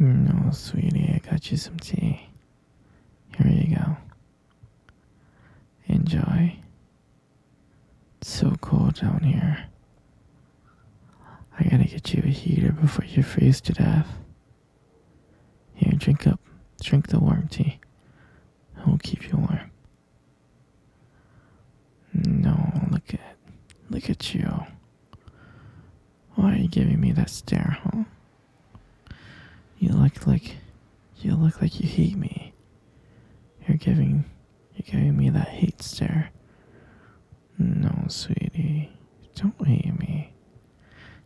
No, sweetie, I got you some tea. Here you go. Enjoy. It's so cold down here. I gotta get you a heater before you freeze to death. Here, drink up. Drink the warm tea. It'll keep you warm. No, look at you. Why are you giving me that stare, huh? You look like you hate me. You're giving me that hate stare. No, sweetie, don't hate me.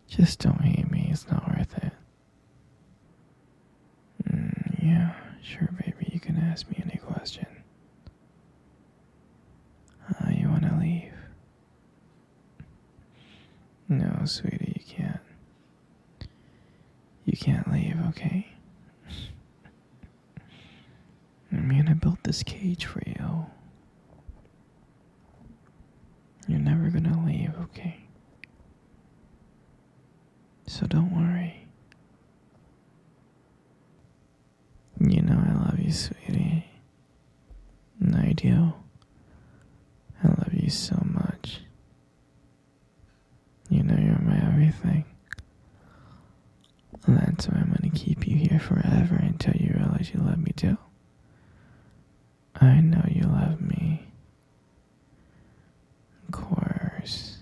Just don't hate me. It's not worth it. Yeah, sure, baby. You can ask me any question. You wanna leave? No, sweetie, you can't. You can't leave, okay? I built this cage for you. You're never gonna leave, okay? So don't worry. You know I love you, sweetie. And I do. I love you so much. You know you're my everything. And that's why I'm gonna keep you here forever until you realize you love me too. I know you love me. Of course.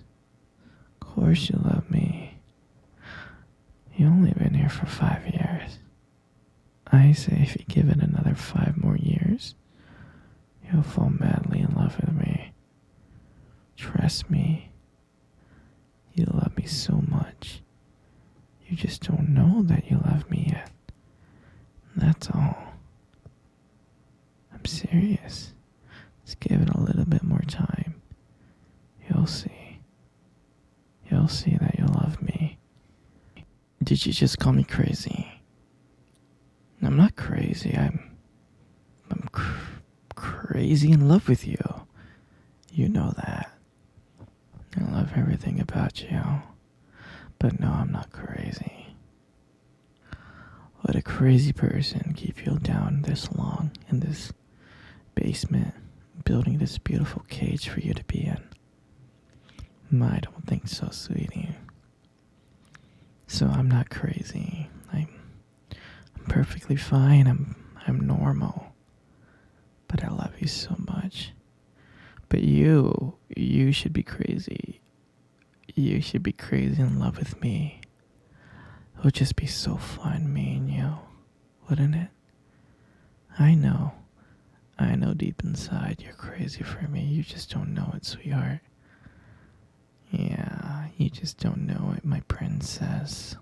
Of course you love me. You only been here for 5 years. I say if you give it another 5 more years, you'll fall madly in love with me. Trust me. You love me so much. You just don't know that you love me yet. That's all. I'm serious. Just give it a little bit more time. You'll see. You'll see that you love me. Did you just call me crazy? I'm not crazy. I'm crazy in love with you. You know that. I love everything about you. But no, I'm not crazy. Would a crazy person keep you down this long in this basement, building this beautiful cage for you to be in? I don't think so, sweetie. So I'm not crazy. I'm perfectly fine. I'm normal. But I love you so much. But you should be crazy. You should be crazy in love with me. It would just be so fun, me and you, wouldn't it? I know deep inside you're crazy for me. You just don't know it, sweetheart. Yeah, you just don't know it, my princess.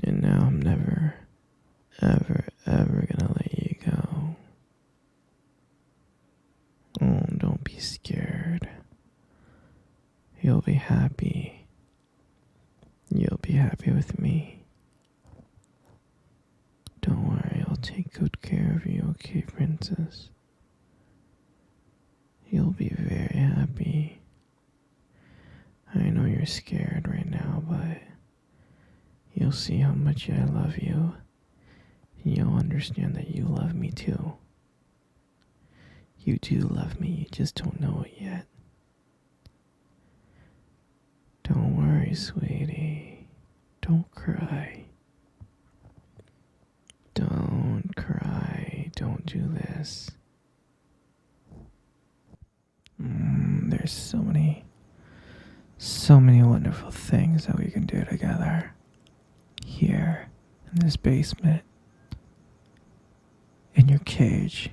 And now I'm never, ever gonna let you go. Oh, don't be scared. You'll be happy. You'll be happy with me. Don't worry, I'll take good care of you, okay, princess? You'll be very happy. I know you're scared right now, but you'll see how much I love you. And you'll understand that you love me too. You do love me, you just don't know it yet. Don't worry, sweetie. Don't cry. Don't cry. Don't do this. There's so many wonderful things that we can do together. Here, in this basement. In your cage.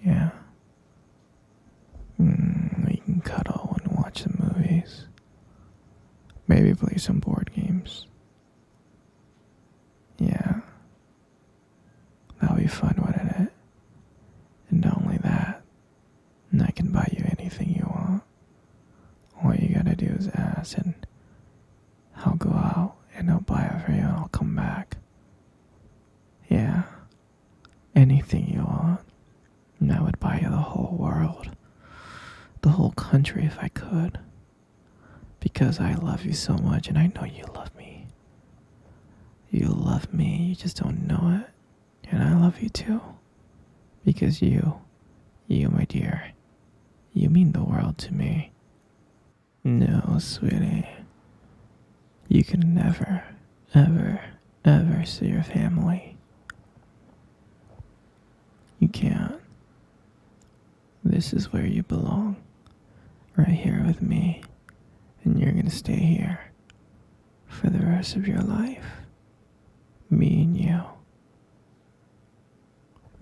Yeah. We can cuddle and watch some movies. Maybe play some board games. Yeah. That'll be fun, wouldn't it? And not only that, I can buy you anything you want. All you gotta do is ask, and I'll go out and I'll buy it for you and I'll come back. Yeah. Anything you want. And I would buy you the whole world. The whole country if I could. Because I love you so much and I know you love me. love me, you just don't know it. And I love you too. Because you, my dear, you mean the world to me. No, sweetie. You can never, ever, ever see your family. You can't. This is where you belong. Right here with me. And you're gonna stay here for the rest of your life. Me and you.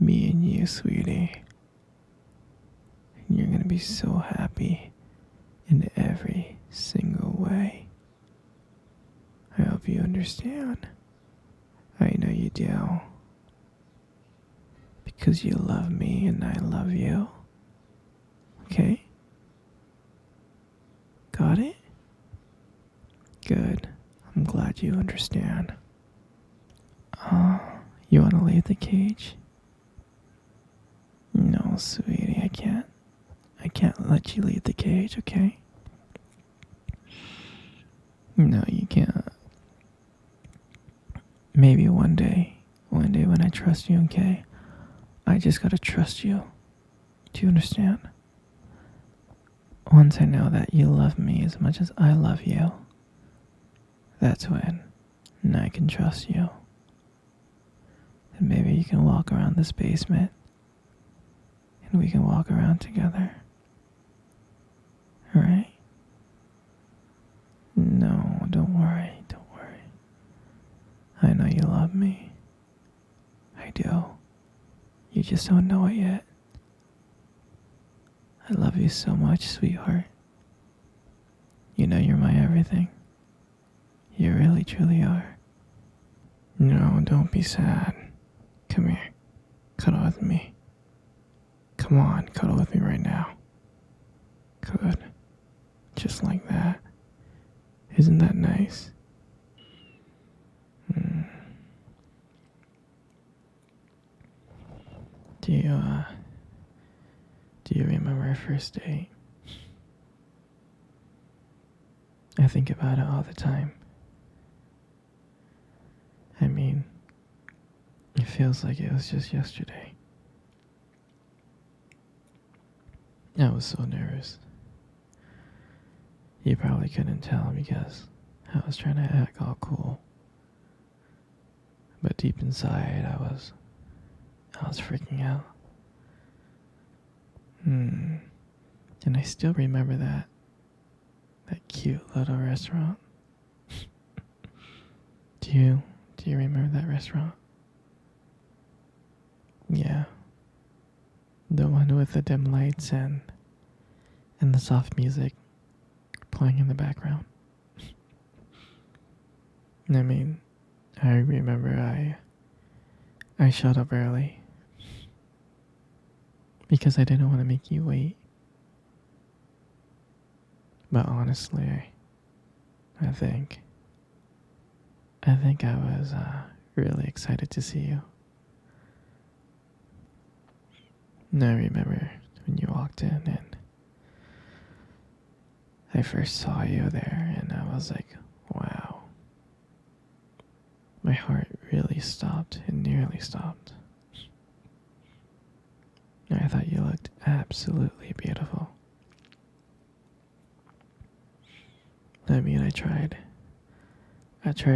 Me and you, sweetie. And you're gonna be so happy in every single way. I hope you understand. I know you do. Because you love me and I love you. Okay? Got it? Good. I'm glad you understand. You wanna leave the cage? No, sweetie, I can't. I can't let you leave the cage, okay? No, you can't. Maybe one day when I trust you, okay? I just gotta trust you. Do you understand? Once I know that you love me as much as I love you, that's when I can trust you. And maybe you can walk around this basement and we can walk around together. Alright? No, don't worry, don't worry. I know you love me. I do. You just don't know it yet. I love you so much, sweetheart. You know you're my everything. You really, truly are. No, don't be sad. Come here. Cuddle with me. Come on, cuddle with me right now. Good. Just like that. Isn't that nice? Do you remember our first date? I think about it all the time. I mean, it feels like it was just yesterday. I was so nervous. You probably couldn't tell because I was trying to act all cool. But deep inside, I was freaking out. And I still remember that cute little restaurant. Do you remember that restaurant? Yeah. The one with the dim lights and the soft music playing in the background. I mean, I remember I showed up early because I didn't want to make you wait. But honestly, I think I was really excited to see you. And I remember when you walked in and I first saw you there and I was like, wow. My heart really stopped. It nearly stopped. I thought you looked absolutely beautiful. I mean, I tried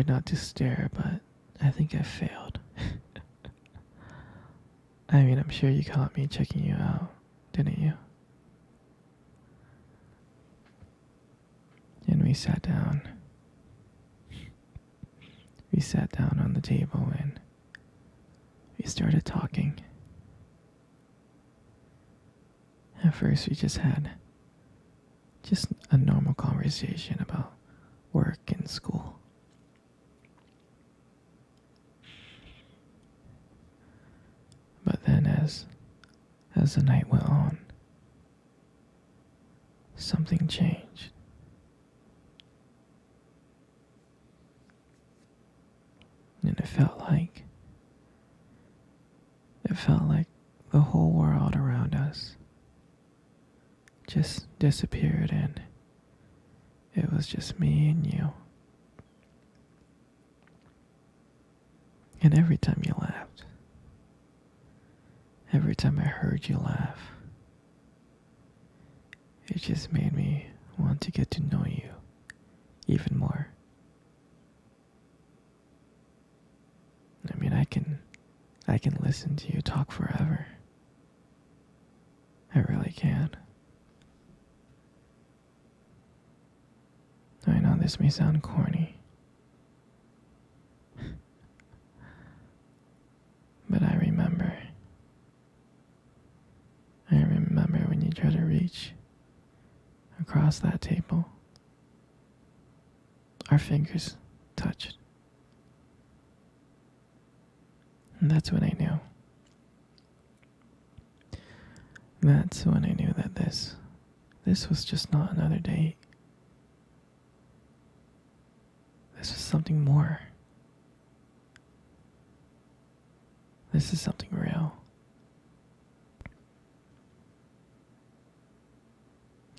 not to stare, but I think I failed. I mean, I'm sure you caught me checking you out, didn't you? And we sat down. We sat down on the table and we started talking. At first, we just had a normal conversation about work and school. But then as the night went on, something changed. And it felt like the whole world around us just disappeared and it was just me and you. And every time you laughed, every time I heard you laugh, it just made me want to get to know you even more. I mean, I can listen to you talk forever. I really can. I know this may sound corny, but I remember. I remember when you tried to reach across that table. Our fingers touched. And that's when I knew. That's when I knew that this was just not another date. This was something more. This is something real.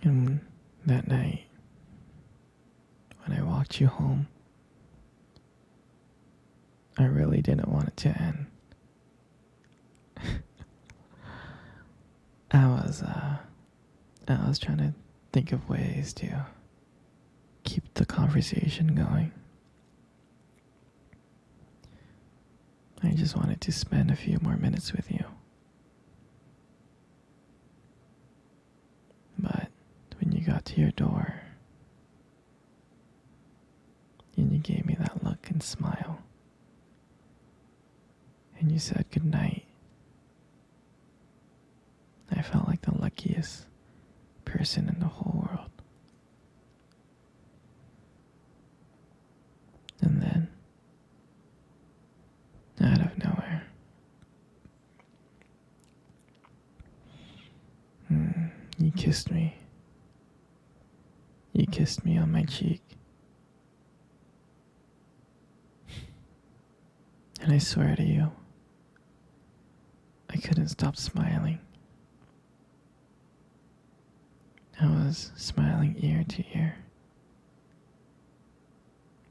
And that night, when I walked you home, I really didn't want it to end. I was trying to think of ways to keep the conversation going. I just wanted to spend a few more minutes with you. But when you got to your door, and you gave me that look and smile, and you said goodnight, I felt like the luckiest person in the whole world. And then, out of nowhere, you kissed me. You kissed me on my cheek. And I swear to you, I couldn't stop smiling. I was smiling ear to ear,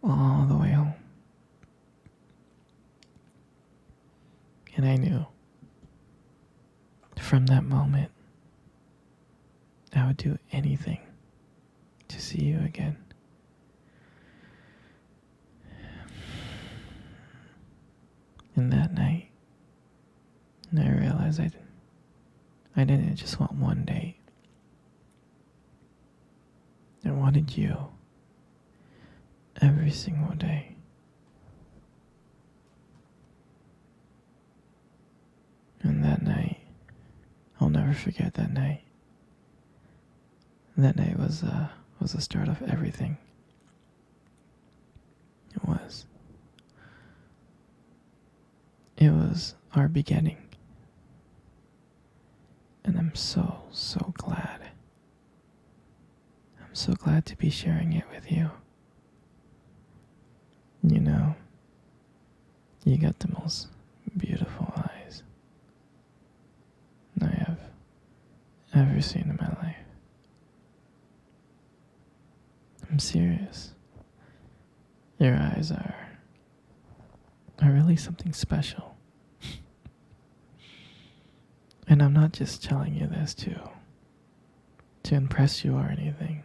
all the way home. And I knew, from that moment, I would do anything to see you again. And that night, I realized I didn't just want one date. I wanted you every single day. And that night, I'll never forget that night. That night was the start of everything. It was. It was our beginning. And I'm so glad. I'm so glad to be sharing it with you. You know, you got the most beautiful eyes I have ever seen in my life. I'm serious. Your eyes are really something special. And I'm not just telling you this to impress you or anything.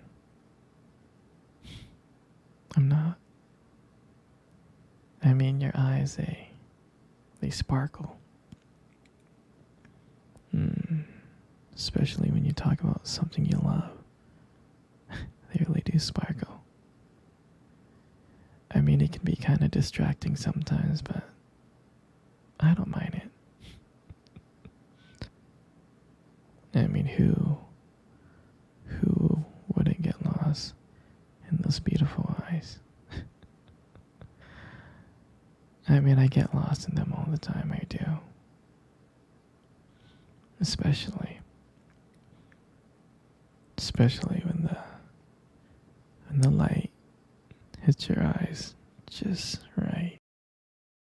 I'm not. I mean, your eyes, they sparkle. Especially when you talk about something you love. They really do sparkle. I mean, it can be kind of distracting sometimes, but I don't mind it. I mean, who wouldn't get lost in those beautiful eyes? I mean, I get lost in them all the time, I do. Especially when the light hits your eyes just right.